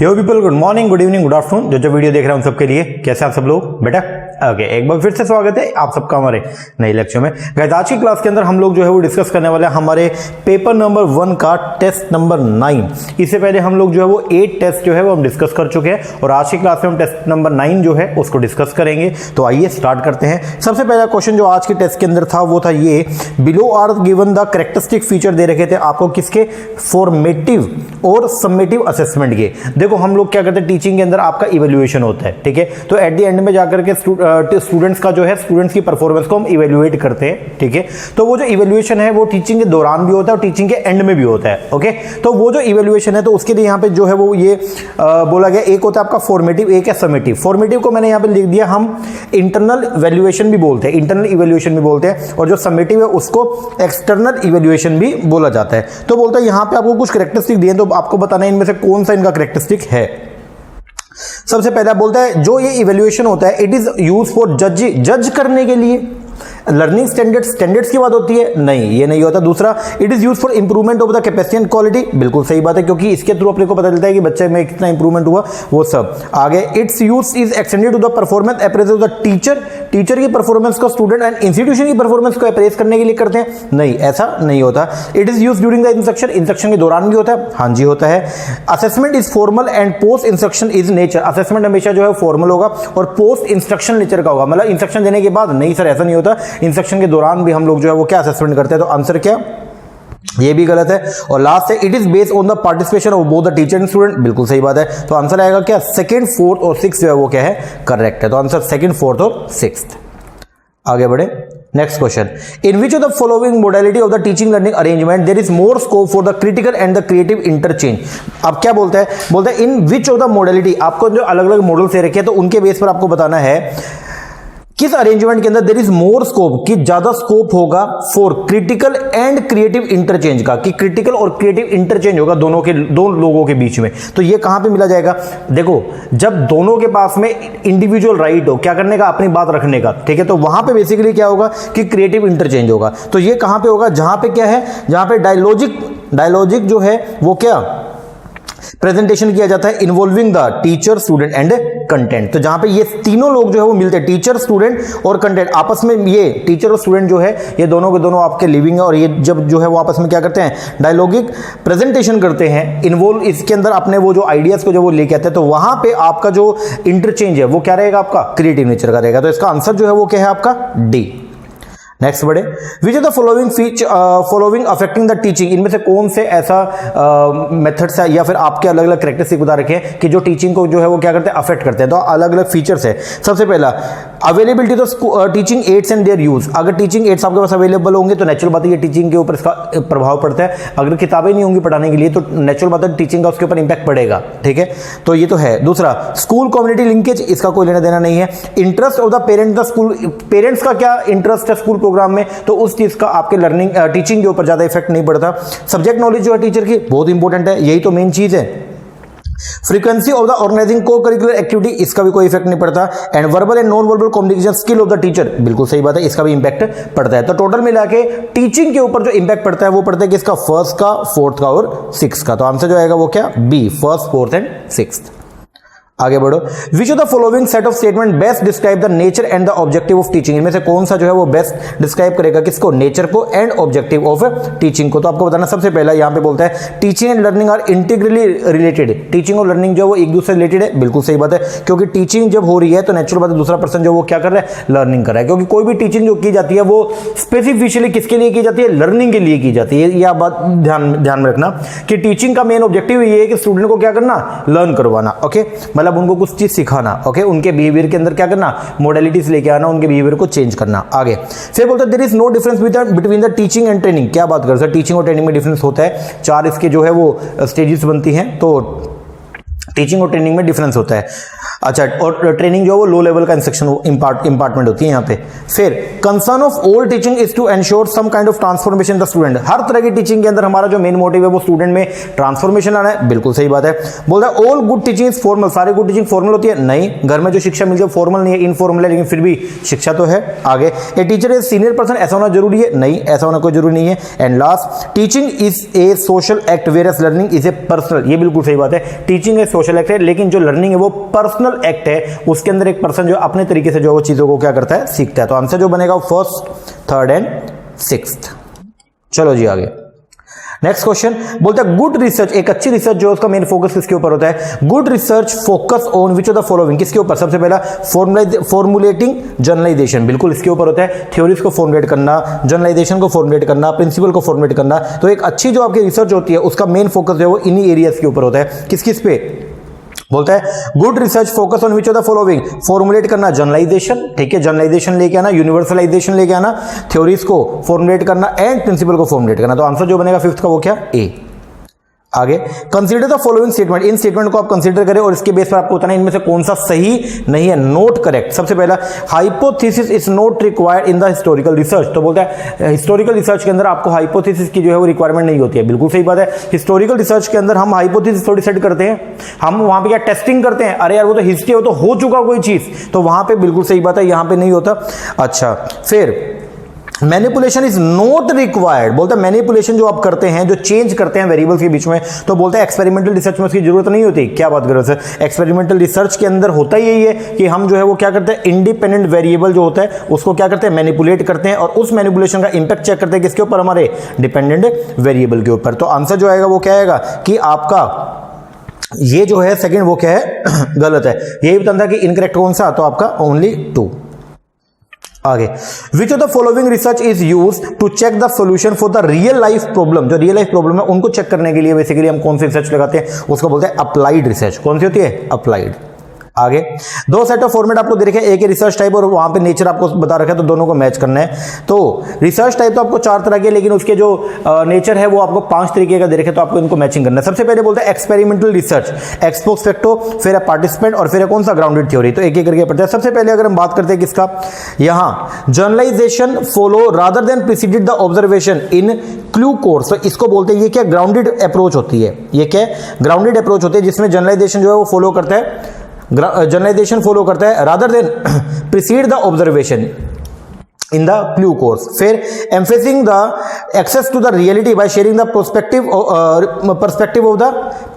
यो people, good morning, good evening, good afternoon. जो video देख रहे हैं उन सबके लिए कैसे आप सब लोग बेटा। ओके, एक बार फिर से स्वागत है आप सबका हमारे नए लेक्चर में। गाइस, आज की क्लास के अंदर हम लोग जो है वो डिस्कस करने वाले हैं हमारे पेपर नंबर 1 का टेस्ट नंबर 9। इससे पहले हम लोग जो है वो 8 टेस्ट जो है वो हम डिस्कस कर चुके हैं और आज की क्लास में हम टेस्ट नंबर 9 जो है उसको डिस्कस करेंगे। तो आइए स्टार्ट करते हैं। सबसे पहला क्वेश्चन जो आज के टेस्ट के अंदर था वो था ये, below are given the characteristic feature दे रखे थे आपको किसके, फॉर्मेटिव और समेटिव असेसमेंट के। देखो हम लोग क्या करते हैं, टीचिंग के अंदर आपका इवैल्यूएशन होता है, ठीक है। तो एट द एंड में जाकर के स्टूडेंट्स का जो है, स्टूडेंट्स की परफॉर्मेंस को हम इवैल्यूएट करते हैं, ठीक है। तो वो जो इवैल्यूएशन है वो टीचिंग के दौरान भी होता है और टीचिंग के एंड में भी होता है, ओके। तो वो जो इवैल्यूएशन है तो उसके लिए यहाँ पे जो है वो ये बोला गया, एक होता है आपका फॉर्मेटिव, एक है समेटिव। फॉर्मेटिव को मैंने यहाँ पे लिख दिया, हम इंटरनल वैल्यूएशन भी बोलते हैं, इंटरनल इवैल्यूएशन भी बोलते हैं, और जो समेटिव है उसको एक्सटर्नल इवैल्यूएशन भी बोला जाता है। तो बोलता है यहाँ पे आपको कुछ कैरेक्टरिस्टिक दिए तो आपको बताना है इनमें से कौन सा इनका कैरेक्टरिस्टिक है। सबसे पहला बोलता है जो ये इवैल्यूएशन होता है, इट इज यूज फॉर जज करने के लिए। लर्निंग स्टैंडर्ड्स की बात होती है, नहीं ये नहीं होता। दूसरा, it is use for improvement of the capacity and quality, बिल्कुल सही बात है, क्योंकि इसके थ्रू अपने को पता चलता है कि बच्चे में कितना इंप्रूवमेंट हुआ वो सब। आगे, it's use is extended to the performance appraisal of the teacher, teacher की परफॉर्मेंस को स्टूडेंट एंड इंस्टीट्यूशन की परफॉर्मेंस को अप्रेज करने के लिए करते हैं, नहीं ऐसा नहीं होता। It is use during the instruction, instruction के दौरान भी होता है, हाँ जी होता है। Assessment is formal and post instruction is nature, assessment हमेशा जो है फॉर्मल होगा और पोस्ट इंस्ट्रक्शन नेचर का होगा, मतलब इंस्ट्रक्शन देने के बाद, नहीं सर ऐसा नहीं होता, इंस्ट्रक्शन के दौरान भी हम लोग जो है वो क्या असेसमेंट करते हैं। तो आंसर क्या, ये भी गलत है। और लास्ट है, it is based on the participation of both the teacher and student, बिल्कुल सही बात है। तो आंसर आएगा क्या, सेकंड, फोर्थ और सिक्स्थ जो है वो क्या है, करेक्ट है। तो आंसर सेकंड, फोर्थ और सिक्स्थ। आगे बढ़े, next question, in which of the following modality of the teaching learning arrangement there is more scope for the critical and the creative interchange. अब क्या बोलता है, बोलता है in which of the modality, आपको जो अलग अलग मॉडल से रखे हैं तो उनके बेस पर आपको बताना है किस अरेंजमेंट के अंदर देयर इज मोर स्कोप, कि ज्यादा स्कोप होगा for critical and creative interchange का, कि क्रिटिकल और क्रिएटिव इंटरचेंज होगा दो लोगों के बीच में। तो ये कहां पे मिला जाएगा, देखो जब दोनों के पास में इंडिविजुअल राइट हो क्या करने का, अपनी बात रखने का, ठीक है, तो वहां पे बेसिकली क्या होगा कि क्रिएटिव इंटरचेंज होगा। तो ये कहां पे होगा, जहां पे क्या है, जहां पे डायलॉजिक जो है वो क्या प्रेजेंटेशन किया जाता है, involving the teacher, student and content. तो जहां पे ये तीनों लोग जो है वो मिलते हैं, टीचर, स्टूडेंट और कंटेंट, आपस में ये टीचर और स्टूडेंट जो है ये दोनों के दोनों आपके लिविंग है, और ये जब जो है वो आपस में क्या करते हैं, डायलॉगिक प्रेजेंटेशन करते हैं, इन्वॉल्व इसके अंदर अपने वो जो आइडियाज को जो वो लेके आते हैं, तो वहां पे आपका जो इंटरचेंज है वो क्या रहेगा, आपका क्रिएटिव नेचर का रहेगा। तो इसका आंसर जो है वो क्या है, आपका डी। नेक्स्ट बढ़े, विच of the following affecting the teaching, इनमें से कौन से ऐसा मेथड्स है या फिर आपके अलग अलग कैरेक्टरिस्टिक बता रखे हैं कि जो टीचिंग को जो है वो क्या करते हैं, अफेक्ट करते हैं। तो अलग अलग फीचर्स है। सबसे पहला, availability of teaching aids and their use. अगर टीचिंग एड्स आपके पास अवेलेबल होंगे तो नेचुरल बात है ये टीचिंग के ऊपर इसका प्रभाव पड़ता है। अगर किताबें नहीं होंगी पढ़ाने के लिए तो नेचुरल बात है टीचिंग का उसके ऊपर इंपैक्ट पड़ेगा, ठीक है। तो ये तो है। दूसरा, स्कूल कम्युनिटी लिंकेज, इसका कोई लेना देना नहीं है। Interest of the parent, the school, parents का क्या इंटरेस्ट है स्कूल प्रोग्राम में, तो उस चीज का आपके लर्निंग टीचिंग के ऊपर ज्यादा इफेक्ट नहीं पड़ता। सब्जेक्ट नॉलेज जो है टीचर की बहुत इंपॉर्टेंट है, यही तो मेन चीज है। फ्रीक्वेंसी ऑफ द ऑर्गेनाइजिंग को करिकुलर एक्टिविटी, इसका भी कोई इफेक्ट नहीं पड़ता। And verbal and non verbal communication skill of the teacher, बिल्कुल सही बात है, इसका भी इंपैक्ट पड़ता है। तो टोटल मिला के टीचिंग के ऊपर जो इंपैक्ट पड़ता है वो पड़ता है कि इसका फर्स्ट का, फोर्थ का और सिक्स्थ का। तो आंसर जो आएगा वो क्या, B, first, fourth and sixth. आगे बढ़ो, which of the following set of statement best describe the nature and the objective of teaching. इनमें से कौन सा जो है वो बेस्ट डिस्क्राइब करेगा किसको, नेचर को एंड ऑब्जेक्टिव ऑफ टीचिंग को। तो आपको बताना, सबसे पहला यहां पे बोलता है teaching and learning are integrally related. Teaching और लर्निंग जो है वो एक दूसरे से रिलेटेड है, बिल्कुल सही बात है, क्योंकि टीचिंग जब हो रही है तो नेचुरल बात है दूसरा पर्सन जो वो क्या कर रहा है, लर्निंग कर रहा है। क्योंकि कोई भी टीचिंग जो की जाती है वो स्पेसिफिकली किसके लिए की जाती है, लर्निंग के लिए की जाती है। यह बात ध्यान में रखना कि टीचिंग का मेन ऑब्जेक्टिव ये है कि स्टूडेंट को क्या करना, लर्न करवाना, ओके, मतलब उनको कुछ चीज सिखाना, ओके, उनके बिहेवियर के अंदर क्या करना, मोडालिटीज लेके आना, उनके बिहेवियर को चेंज करना। आगे फिर बोलते हैं there is no difference between the teaching and training. क्या बात कर सर, टीचिंग और ट्रेनिंग में डिफरेंस होता है। 4 इसके जो है वो स्टेजेस बनती हैं, तो टीचिंग और ट्रेनिंग में डिफरेंस होता है। अच्छा, और ट्रेनिंग जो है वो लो लेवल का इंस्ट्रक्शन इंपार्टमेंट होती है यहाँ पे। फिर concern of all teaching is to ensure some kind of transformation the student. हर तरह की टीचिंग के अंदर हमारा जो मेन मोटिव है वो स्टूडेंट में ट्रांसफॉर्मेशन लाना है। बिल्कुल सही बात है। बोलता है all good teaching is formal. सारी गुड टीचिंग फॉर्मल होती है? नहीं, घर में जो शिक्षा मिलती है फॉर्मल नहीं है, इनफॉर्मल है, लेकिन फिर भी शिक्षा तो है। आगे, a teacher is senior person. ऐसा होना जरूरी है? नहीं, ऐसा होना कोई जरूरी नहीं है। And last, teaching is a social act whereas learning is a personal. ये बिल्कुल सही बात है, टीचिंग एक सोशल एक्ट है, लेकिन जो लर्निंग है वो पर्सनल एक्ट है। उसके अंदर एक पर्सन जो अपने तरीके से जो वो चीजों को क्या करता है, सीखता है। तो आंसर जो बनेगा फर्स्ट, थर्ड एंड सिक्स्थ। चलो जी आगे, नेक्स्ट क्वेश्चन बोलता है गुड रिसर्च, एक अच्छी रिसर्च जो उसका मेन फोकस किसके ऊपर होता है? Good research focus on which of the following. किसके ऊपर? सबसे पहला फॉर्मुलेटिंग जनरलाइजेशन, बिल्कुल इसके ऊपर होता है। थ्योरीज को फॉर्मुलेट करना, जनरलाइजेशन को फॉर्मुलेट करना, प्रिंसिपल को फॉर्मुलेट करना। तो एक अच्छी जो आपकी रिसर्च होती है उसका मेन फोकस जो है वो इन्हीं एरियाज के ऊपर होता है। किस किस पे? बोलता है good research focus on which of the following. Formulate करना जनरलाइजेशन, ठीक है, जनरलाइजेशन लेके आना, यूनिवर्सलाइजेशन लेके आना, थ्योरीज को फॉर्मुलेट करना एंड प्रिंसिपल को फॉर्मुलेट करना। तो आंसर जो बनेगा फिफ्थ का वो क्या? ए। आगे, consider the following statement. In statement को आप कंसीडर करें और इसके बेस पर आपको बताना है इनमें से कौन सा सही नहीं है। Note correct. सबसे पहला, hypothesis is not required in the historical research. तो बोलता है हिस्टोरिकल रिसर्च के अंदर आपको हाइपोथेसिस की जो है वो रिक्वायरमेंट नहीं होती है। बिल्कुल सही बात है। हिस्टोरिकल रिसर्च के अंदर हम हाइपोथेसिस थोड़ी सेट करते हैं, हम वहां पे क्या टेस्टिंग करते हैं। अरे यार वो तो हिस्ट्री, वो तो हो चुका कोई चीज, तो वहां पे बिल्कुल सही बात है, यहां पे नहीं होता। अच्छा, फिर मैनिपुलेशन इज नॉट रिक्वायर्ड। बोलता है मैनिपुलेशन जो आप करते हैं, जो चेंज करते हैं वेरिएबल्स के बीच में, तो बोलता है एक्सपेरिमेंटल रिसर्च में उसकी जरूरत नहीं होती। क्या बात कर रहे हो सर? एक्सपेरिमेंटल रिसर्च के अंदर होता ही यही है कि हम जो है वो क्या करते हैं, इंडिपेंडेंट वेरिएबल जो होता है उसको क्या करते हैं, मैनिपुलेट करते हैं और उस मैनिपुलेशन का इंपैक्ट चेक करते हैं किसके ऊपर? हमारे डिपेंडेंट वेरिएबल के ऊपर। तो आंसर जो आएगा वो क्या आएगा कि आपका ये जो है सेकंड वो क्या है, गलत है। यही बताता कि इनकरेक्ट कौन सा? तो आपका ओनली 2। आगे, which of the following research is use to check the solution for the real life problem. जो रियल लाइफ प्रॉब्लम है उनको चेक करने के लिए बेसिकली हम कौन सी रिसर्च लगाते हैं? उसको बोलते हैं अप्लाइड रिसर्च। कौन सी होती है? अप्लाइड। आगे, दो सेट ऑफ फॉर्मेट आपको दे रखे हैं, एक है रिसर्च टाइप और वहां पे नेचर आपको बता रखा है, तो दोनों को मैच करना है। तो रिसर्च टाइप तो आपको 4 तरह के, लेकिन उसके जो नेचर है वो आपको 5 तरीके का दे रखे, तो आपको इनको मैचिंग करना है। सबसे पहले बोलते हैं experimental research, x post facto, फिर है पार्टिसिपेंट और फिर है कौन सा? Grounded theory. तो एक एक करके पढ़ते हैं। सबसे पहले अगर हम बात करते हैं किसका, यहां generalization follow rather than preceded the observation in clue course. तो इसको बोलते हैं, ये क्या ग्राउंडेड अप्रोच होती है। ये क्या ग्राउंडेड अप्रोच होती है जिसमें जनरलाइजेशन जो है वो फॉलो करता है, जनरलाइजेशन फॉलो करता है rather than precede the observation in the clue course. फिर emphasising the access to the reality by sharing the perspective of the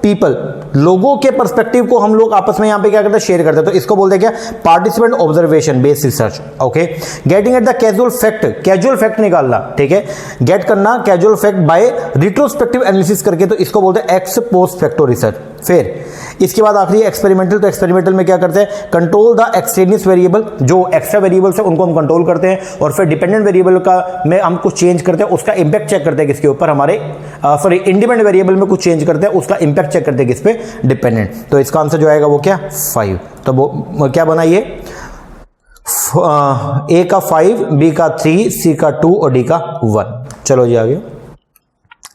people. लोगों के पर्सपेक्टिव को हम लोग आपस में यहां पे क्या करते हैं, शेयर करते हैं। तो इसको बोलते हैं क्या? Participant observation based research. Okay, getting at the casual fact, casual fact निकालना, ठीक है, गेट करना casual fact bye retrospective analysis करके, तो इसको बोलते हैं एक्स पोस्ट फैक्टो रिसर्च। फिर इसके बाद आखिरी एक्सपेरिमेंटल। तो एक्सपेरिमेंटल में क्या करते हैं? कंट्रोल द एक्सट्रेनियस वेरिएबल, जो एक्स्ट्रा वेरिएबल्स है उनको हम कंट्रोल करते हैं और फिर डिपेंडेंट वेरिएबल का में हम कुछ चेंज करते हैं, उसका इंपैक्ट चेक करते हैं किसके ऊपर? हमारे सॉरी इंडिपेंडेंट वेरिएबल में कुछ चेंज करते हैं, उसका इंपैक्ट चेक करते हैं किस पे? डिपेंडेंट। तो इसका आंसर जो आएगा वो क्या? 5। तो वो क्या बना ये? ए का 5, बी का 3, सी का 2 और डी का 1। चलो जी आगे,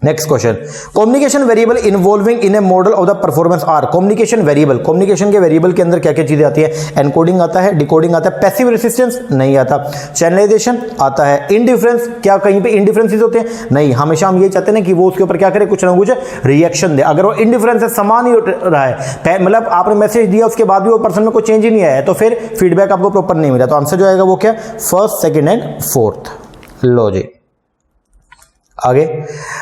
next question, communication variable involving in a model of the performance are. Communication variable, communication के वेरिएबल के अंदर क्या क्या चीजें आती है? एनकोडिंग आता है, डिकोडिंग आता है, पैसिव रेसिस्टेंस नहीं आता, चैनलाइजेशन आता है, इंडिफरेंस, क्या कहीं पे इंडिफरेंसेस होते हैं? नहीं, हमेशा हम ये चाहते हैं ना कि वो उसके ऊपर क्या करे, कुछ ना कुछ रिएक्शन दे। अगर वो इंडिफरेंस है, समान ही रहा है, मतलब आपने मैसेज दिया उसके बाद भी वो पर्सन में कोई चेंज ही नहीं आया है, तो फिर फीडबैक आपको प्रॉपर नहीं मिला। तो आंसर जो आएगा वो क्या? First, second and fourth. लो जी आगे,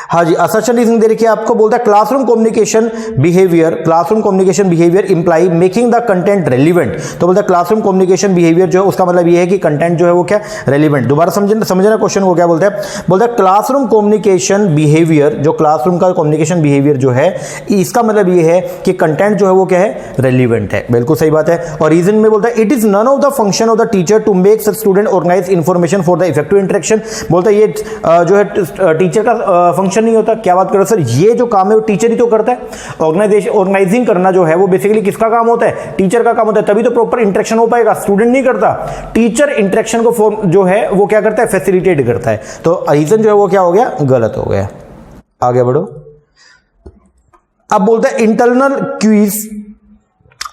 हाँ जी, असर्शन रीजनिंग दे रखी है आपको। बोलता है classroom communication behaviour, classroom communication behaviour imply making the content relevant. तो बोलता है क्लासरूम कम्युनिकेशन बिहेवियर जो है उसका मतलब ये है कि कंटेंट जो है वो क्या? रेलिवेंट। दोबारा समझना क्वेश्चन को क्या बोलता है? बोलता है क्लासरूम कम्युनिकेशन बिहेवियर, जो क्लासरूम का कम्युनिकेशन बिहेवियर जो है इसका मतलब ये है कि कंटेंट जो है वो क्या है? रेलिवेंट है। बिल्कुल सही बात है। और रीजन में बोलता है it is none of the function of the teacher to make such student organize information for the effective interaction. बोलता है ये जो है टीचर का फंक्शन नहीं होता। क्या बात कर रहे हो सर? ये जो काम है वो टीचर ही तो करता है। ऑर्गेनाइजिंग करना जो है वो बेसिकली किसका काम होता है? टीचर का काम होता है, तभी तो प्रॉपर इंटरेक्शन हो पाएगा। स्टूडेंट नहीं करता, टीचर इंटरेक्शन को जो है वो क्या करता है? फैसिलिटेट करता है। तो रीजन जो है वो क्या हो गया? गलत हो गया। आगे बढ़ो। अब बोलता है internal cues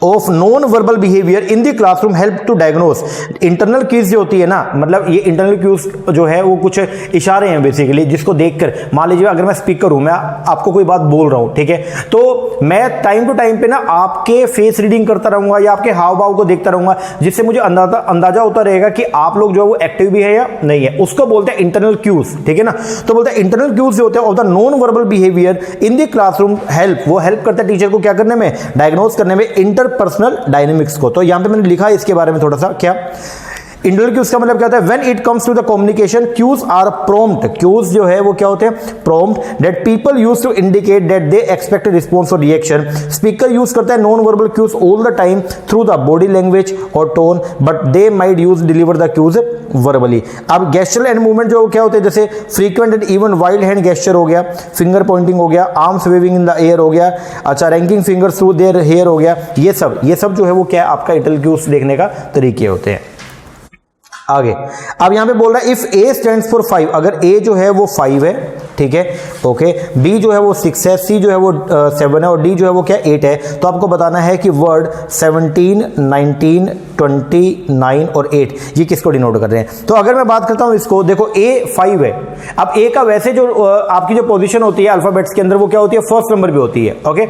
of non verbal behaviour in the classroom help to diagnose. Internal cues जो होती है ना, मतलब ये इंटरनल क्यूज जो है वो कुछ इशारे हैं बेसिकली, जिसको देखकर मान लीजिए अगर मैं स्पीकर हूं, मैं आपको कोई बात बोल रहा हूं, ठीक है, तो मैं टाइम टू टाइम पे ना आपके फेस रीडिंग करता रहूंगा या आपके हाव भाव को देखता रहूंगा, जिससे मुझे अंदाजा होता रहेगा कि आप लोग जो है वो एक्टिव भी है या नहीं है। उसको बोलते हैं इंटरनल क्यूज, ठीक है ना। तो बोलते हैं इंटरनल क्यूज जो होते हैं of the non verbal behaviour in the classroom help, वो हेल्प करता है टीचर को क्या करने में, डायग्नोस करने में इंटरपर्सनल डायनेमिक्स को। तो यहां पे मैंने लिखा है इसके बारे में थोड़ा सा, क्या इंटरनल क्यूज का मतलब क्या होता है, when it comes to the communication cues are prompt, cues जो है वो क्या होते हैं, prompt that people use to indicate that they expect response और रिएक्शन। स्पीकर यूज करता है non verbal cues all the time through the body language और tone, but they might use deliver the cues verbally. अब gesture and movement जो क्या होते हैं, जैसे frequent and even wild hand gesture हो गया, फिंगर पॉइंटिंग हो गया, arms waving in the air हो गया, अच्छा ranking fingers through their hair हो गया, ये सब जो है वो क्या आपका इंटरनल क्यूज देखने का तरीके होते हैं। आगे अब यहां पे बोल रहा है इफ ए स्टैंड्स फॉर 5, अगर ए जो है वो 5 है, ठीक है, ओके, बी जो है वो 6 है, सी जो है वो 7 है और डी जो है वो क्या 8 है, तो आपको बताना है कि वर्ड 17, 19, 29 और 8 ये किसको डिनोट कर रहे हैं। तो अगर मैं बात करता हूं इसको, देखो ए 5 है, अब ए का वैसे जो आपकी जो पोजीशन होती है अल्फाबेट्स के अंदर वो क्या होती है, फर्स्ट नंबर पे होती है, ओके,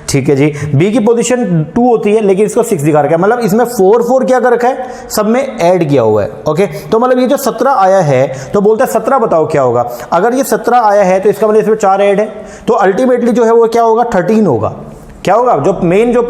ठीक है जी। बी की पोजीशन 2 होती है लेकिन इसको 6 दिखा रखा है, मतलब इसमें 4 क्या कर रखा है, सब में ऐड किया हुआ है, ओके। तो मतलब ये जो 17 आया है, तो बोलता है 17 बताओ क्या होगा। अगर ये 17 आया है तो इसका मतलब इसमें 4 ऐड है, तो अल्टीमेटली जो है वो क्या होगा, 13 होगा। क्या होगा, जो मेन जो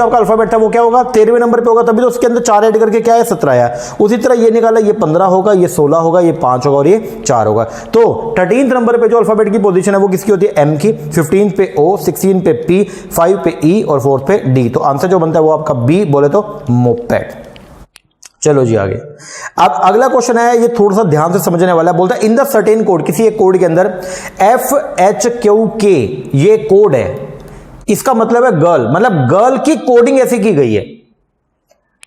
आपका अल्फाबेट था वो क्या होगा, 13वें नंबर पे होगा, तभी तो उसके अंदर 4 ऐड करके क्या है 17 आया। उसी तरह ये निकाला, ये 15 होगा, ये 16 होगा, ये 5 होगा और ये 4 होगा। तो 13th नंबर पे जो अल्फाबेट की पोजीशन है वो किसकी होती है, एम की, 15 पे ओ, 16 पे पी, 5 पे ई और 4 पे डी। तो आंसर जो बनता है वो आपका बी, बोले तो मोपेड। चलो जी आगे। अब अगला क्वेश्चन है, ये थोड़ा सा ध्यान से समझने वाला है। बोलता है इन द सर्टेन कोड, किसी एक कोड के अंदर FHQK ये कोड है, इसका मतलब है गर्ल, मतलब गर्ल की कोडिंग ऐसी की गई है।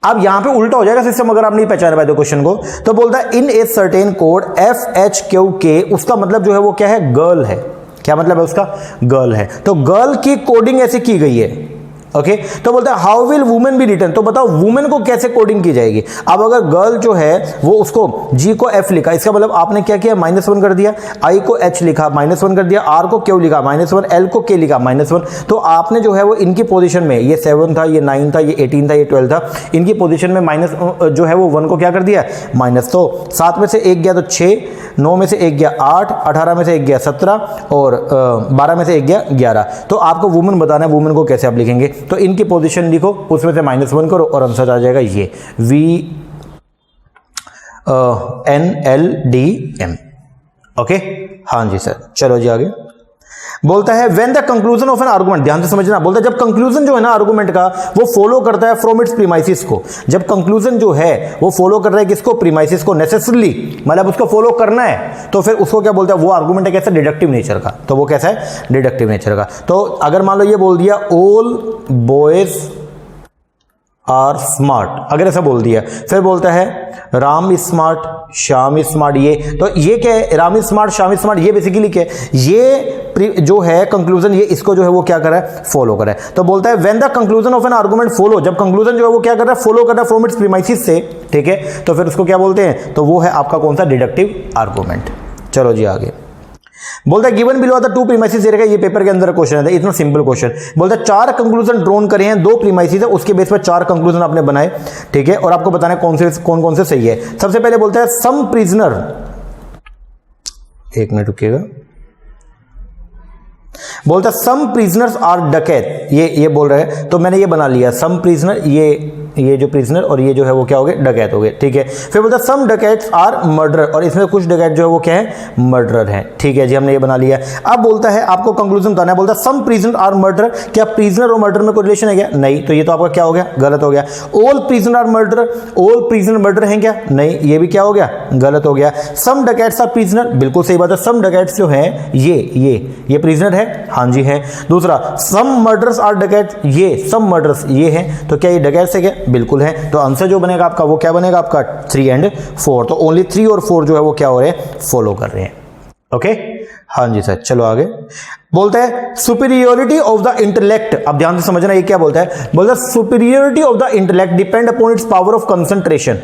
अब यहां पे उल्टा हो जाएगा सिस्टम अगर आप नहीं पहचान पाए तो क्वेश्चन को। तो बोलता है इन ए सर्टेन कोड FHQK, उसका मतलब जो है वो क्या है, गर्ल है। क्या मतलब है उसका, गर्ल है। तो गर्ल की कोडिंग ऐसी की गई है, ओके। तो बोलता है how will women be written, तो बताओ वुमेन को कैसे कोडिंग की जाएगी। अब अगर गर्ल जो है वो उसको G को F लिखा, इसका मतलब आपने क्या किया, -1 कर दिया, I को H लिखा, -1 कर दिया, R को Q लिखा, -1, L को K लिखा, -1। तो आपने जो है वो इनकी पोजीशन में, ये 7 था, ये 9 था, ये 18 था, ये 12 था, इनकी पोजीशन में माइनस जो है वो 1 को क्या कर दिया, माइनस। तो 7 में से 1 गया तो 6, 9 में से 1 गया 8, 18 में से 1 गया 17 और 12 में से 1 गया 11। तो आपको वुमेन बताना है, वुमेन को कैसे आप लिखेंगे। तो इनकी पोजीशन लिखो, उसमें से -1 करो और आंसर आ जाएगा ये VNLDM, ओके। हाँ जी सर, चलो जी आगे। बोलता है when the conclusion of an argument, ध्यान से समझना, बोलता है जब कंक्लूजन जो है ना आर्गुमेंट का वो फॉलो करता है फ्रॉम इट्स प्रीमाइसिस को। जब कंक्लूजन जो है वो फॉलो कर रहा है किसको, प्रीमाइसिस को, नेसेसरली, मतलब उसको फॉलो करना है, तो फिर उसको क्या बोलता है, वो आर्गुमेंट है कैसा, डिडक्टिव नेचर का। तो वो कैसा है, डिडक्टिव नेचर का। तो अगर मान लो ये बोल दिया ऑल बॉयज आर स्मार्ट, अगर ऐसा बोल दिया, फिर बोलता है Ram is smart, Shyam is smart, ये तो ये क्या है, Ram is smart, Shyam is smart, ये बेसिकली क्या है, ये जो है कंक्लूजन, ये इसको जो है वो क्या कर रहा है, फॉलो कर रहा है। तो बोलता है when the conclusion of an argument follow, जब कंक्लूजन जो है वो क्या कर रहा है, फॉलो कर रहा है फ्रॉम इट्स प्रीमाइसिस से, ठीक है, तो फिर उसको क्या बोलते हैं, तो वो है आपका कौन सा, डिडक्टिव आर्गुमेंट। चलो जी आगे। बोलता है गिवन बिलो द 2 प्रीमाइसिस दे रखा है, ये पेपर के अंदर क्वेश्चन है, इतना सिंपल क्वेश्चन। बोलता है 4 कंक्लूजन ड्रॉन करे हैं, 2 प्रीमाइसिस है, उसके बेस पर 4 कंक्लूजन आपने बनाए, ठीक है, और आपको बताना है कौन कौन से सही है। सबसे पहले बोलता है सम प्रिजनर, 1 मिनट रुकिएगा, बोलता है सम प्रिजनर्स आर डकैत, ये बोल रहे हैं, तो मैंने ये बना लिया सम प्रिजनर, ये जो प्रिजनर और ये जो है वो क्या हो गए, डकैत हो गए, ठीक है। फिर बोलता है सम डकैट्स आर मर्डरर, और इसमें कुछ डकैत जो है वो क्या है, मर्डरर है, ठीक है जी, हमने ये बना लिया। अब बोलता है आपको कंक्लूजन बताना है, बोलता है सम प्रिजनर आर मर्डरर, क्या प्रिजनर और मर्डर में कोई रिलेशन है क्या, नहीं, तो ये तो आपका क्या हो गया, गलत हो गया। All prisoner are murderer, all prisoner murder हैं क्या, नहीं, ये भी क्या हो गया, गलत हो गया। सम डकैट्स आर प्रिजनर, बिल्कुल सही बात है, सम डकैट्स जो है ये प्रिजनर है, हाँ जी है। दूसरा सम मर्डर्स आर डकैट, ये सम मर्डर्स ये है, तो क्या ये डकैट्स है क्या, बिल्कुल है। तो आंसर जो बनेगा आपका वो क्या बनेगा आपका 3 और 4, तो ओनली 3 और 4 जो है वो क्या हो रहे हैं, फॉलो कर रहे हैं, ओके। हाँ जी सर, चलो आगे। बोलता है सुपीरियोरिटी ऑफ द इंटेलेक्ट, अब ध्यान से समझना ये क्या बोलता है, बोलता है superiority of the intellect depend upon its power of concentration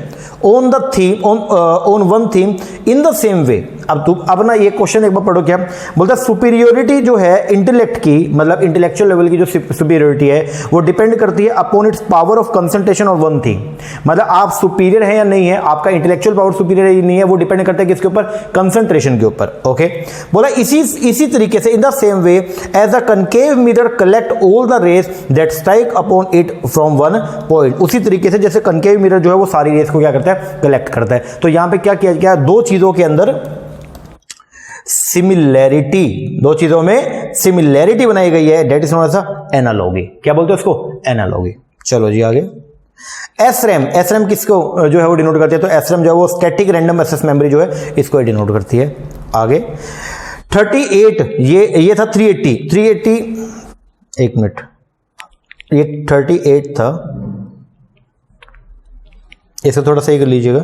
on the theme on one theme in the same वे। अब ना ये क्वेश्चन एक बार पढ़ो क्या बोलता है, सुपीरियोरिटी जो है इंटेलेक्ट की, मतलब इंटेलेक्चुअल लेवल की जो सुपीरियोरिटी है वो डिपेंड करती है upon its power of concentration on one theme, मतलब आप सुपीरियर है या नहीं है, आपका इंटेलेक्चुअल पावर सुपीरियर है या नहीं है, वो डिपेंड करता है किसके ऊपर, कंसंट्रेशन के ऊपर। ओके, बोला इसी तरीके से in the same way as a concave mirror collect all the rays that strike upon it from one point, उसी तरीके से जैसे कनकेव मिरर जो है वो सारी रेज को क्या करता है, कलेक्ट करता है। तो यहां पे क्या किया गया, दो चीजों के अंदर सिमिलैरिटी, दो चीजों में सिमिलैरिटी बनाई गई है, that is known as analogy. क्या बोलते हैं उसको, एनालॉगी। चलो जी आगे, एसरैम, एसरैम किसको जो है वो डिनोट करती है, तो एसरैम जो है वो स्टैटिक रैंडम एक्सेस मेमोरी जो है इसको डिनोट करती है। आगे 38, ये था 380, एक मिनट, ये 38 था, इसे थोड़ा सही कर लीजिएगा,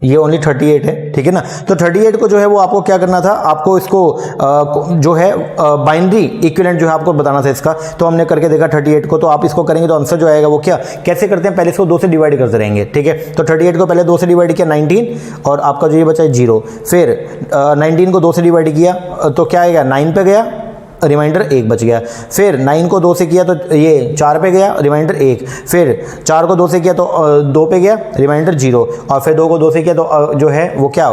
ये ओनली 38 है, ठीक है ना। तो 38 को जो है वो आपको क्या करना था, आपको इसको जो है बाइनरी इक्विवेलेंट जो है आपको बताना था इसका, तो हमने करके देखा 38 को, तो आप इसको करेंगे तो आंसर जो आएगा वो क्या, कैसे करते हैं, पहले इसको 2 से डिवाइड करते रहेंगे, ठीक है। तो 38 को पहले 2 से डिवाइड किया 19, और आपका जो ये बचा है 0, फिर 19 को 2 से डिवाइड किया तो क्या आएगा, 9 पे गया, रिमाइंडर 1 बच गया, फिर 9 को 2 से किया तो ये 4 पे गया, रिमाइंडर 1, फिर 4 को 2 से किया तो 2 पे गया, रिमाइंडर 0, और फिर 2 को 2 से किया तो जो है वो क्या,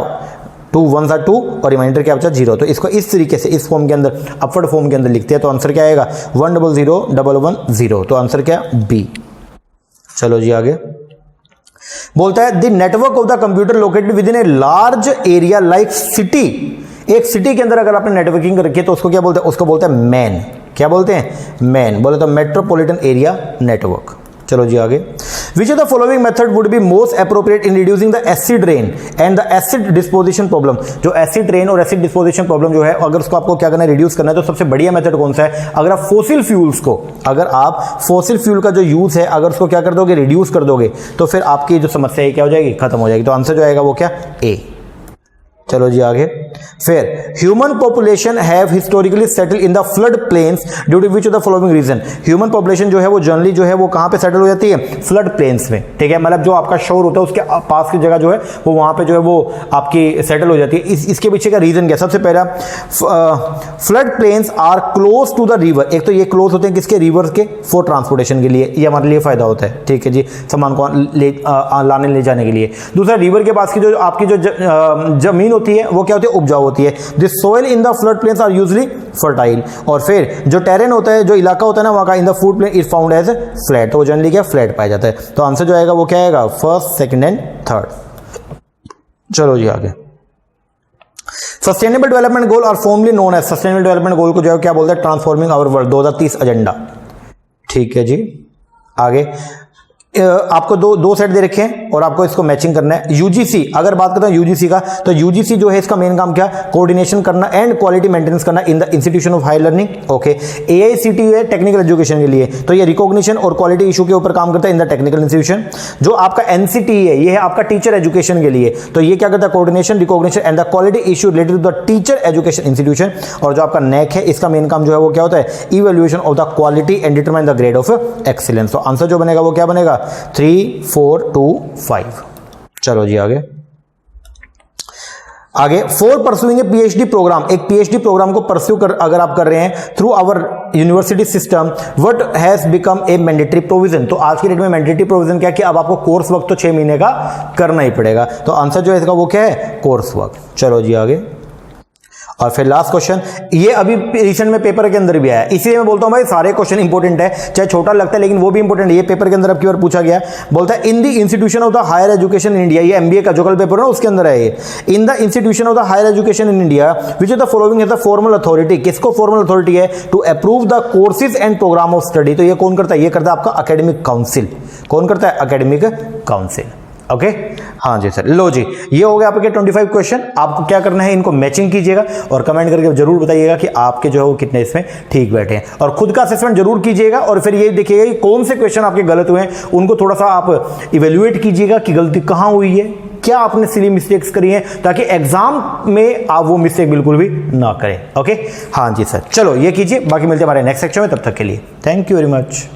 2 1 सा 2 और रिमाइंडर क्या बचा 0। तो इसको इस तरीके से इस फॉर्म के अंदर, अपवर्ड फॉर्म के अंदर लिखते हैं, तो आंसर क्या आएगा 100110, तो आंसर क्या, बी। चलो जी आगे, बोलता है the network of the computer located with in a large area like city, एक सिटी के अंदर अगर आपने नेटवर्किंग रखी है तो उसको क्या बोलते हैं, उसको बोलते हैं मैन। क्या बोलते हैं, मैन। बोले तो मेट्रोपॉलिटन एरिया नेटवर्क। चलो जी आगे, which of the following method would be most appropriate in reducing the acid rain and the acid disposition problem. जो एसिड रेन और एसिड डिस्पोजिशन प्रॉब्लम जो है, अगर उसको आपको क्या करना है, रिड्यूस करना है, तो सबसे बढ़िया मेथड कौन सा है, अगर आप फोसिल फ्यूल्स को, अगर आप फोसिल फ्यूल का जो यूज है अगर उसको क्या कर दोगे, रिड्यूस कर दोगे, तो फिर आपकी जो समस्या है क्या हो जाएगी, खत्म हो जाएगी। तो आंसर जो आएगा वो क्या, ए। चलो जी आगे, फिर human population have historically settle in the flood plains due to which of the following reason. Human population जो है वो जनरली जो है वो कहां पे सेटल हो जाती है, फ्लड प्लेन्स में, ठीक है। मतलब जो आपका शोर होता है उसके पास की जगह जो है वो वहां पे जो है वो आपकी सेटल हो जाती है। इसके पीछे का रीजन क्या, सबसे पहला flood plains are close to the river. एक तो ये क्लोज होते हैं किसके, रिवर के, फॉर ट्रांसपोर्टेशन के लिए, ये हमारे लिए फायदा होता है, ठीक है जी, सामान को लाने ले जाने के लिए। दूसरा, रिवर के पास की जो आपकी जो जमीन होती है वो क्या होती है, उपजाऊ होती है। This soil in the flood plains are usually fertile. और फिर जो टेरेन होता है, जो इलाका होता है ना वहां का, in the flood plain is found as flat, तो जनरली क्या, फ्लैट पाया जाता है। तो आंसर जो आएगा वो क्या आएगा, फर्स्ट, सेकंड एंड थर्ड। चलो जी आगे, sustainable development goal are formally known as, sustainable development goal को जो है क्या बोलते हैं, ट्रांसफॉर्मिंग आवर वर्ल्ड 2030 एजेंडा, ठीक है जी। आगे आपको दो सेट दे रखे हैं और आपको इसको मैचिंग करना है। यूजीसी, अगर बात करते हैं यूजीसी का, तो यूजीसी जो है इसका मेन काम क्या, कोऑर्डिनेशन करना एंड क्वालिटी मेंटेनेंस करना in the institution of higher learning. Okay, AICT है टेक्निकल एजुकेशन के लिए, तो ये रिकॉग्निशन और क्वालिटी इशू के ऊपर काम करता है इन द टेक्निकल इंस्टीट्यूशन। जो आपका एनसीटी है, ये है आपका टीचर एजुकेशन के लिए, तो ये क्या करता है, coordination, recognition and the quality issue related to the teacher education institution. और जो आपका नेक है, इसका मेन काम जो है वो क्या होता है, evaluation of the quality and determine the grade of excellence. तो आंसर जो बनेगा वो क्या बनेगा, 3 4 2 5। चलो जी आगे, for pursuing a PhD program, एक पीएचडी प्रोग्राम को परस्यू कर अगर आप कर रहे हैं through our university system, what has become a mandatory provision. तो आज की डेट में मैंडेटरी प्रोविजन क्या है कि अब आपको कोर्स वर्क तो 6 महीने का करना ही पड़ेगा। तो आंसर जो है इसका वो क्या है, कोर्स वर्क। चलो जी आगे, और फिर लास्ट क्वेश्चन, ये अभी रिसेंट में पेपर के अंदर भी आया, इसलिए मैं बोलता हूं भाई सारे क्वेश्चन इंपॉर्टेंट है, चाहे छोटा लगता है लेकिन वो भी इंपॉर्टेंट है। ये पेपर के अंदर अब की बार पूछा गया, बोलता है in the institution of the higher education in India, ये एमबीए का जो कल पेपर है उसके अंदर है ये, in the institution of the higher education in India which of the following is the formal authority. किसको फॉर्मल अथॉरिटी है, to approve the courses and program of study. तो ये कौन करता है, ये करता है आपका एकेडमिक काउंसिल। कौन करता है, एकेडमिक काउंसिल। ओके, हाँ जी सर। लो जी, ये हो गया आपके 25 क्वेश्चन। आपको क्या करना है, इनको मैचिंग कीजिएगा और कमेंट करके जरूर बताइएगा कि आपके जो है वो कितने इसमें ठीक बैठे हैं। और खुद का असेसमेंट जरूर कीजिएगा और फिर ये देखिएगा कि कौन से क्वेश्चन आपके गलत हुए हैं, उनको थोड़ा सा आप इवेल्युएट कीजिएगा कि गलती कहाँ हुई है, क्या आपने सिली मिस्टेक्स करी हैं, ताकि एग्जाम में आप वो मिस्टेक बिल्कुल भी ना करें। ओके, हाँ जी सर, चलो ये कीजिए, बाकी मिलते हैं हमारे नेक्स्ट सेक्शन में, तब तक के लिए थैंक यू वेरी मच।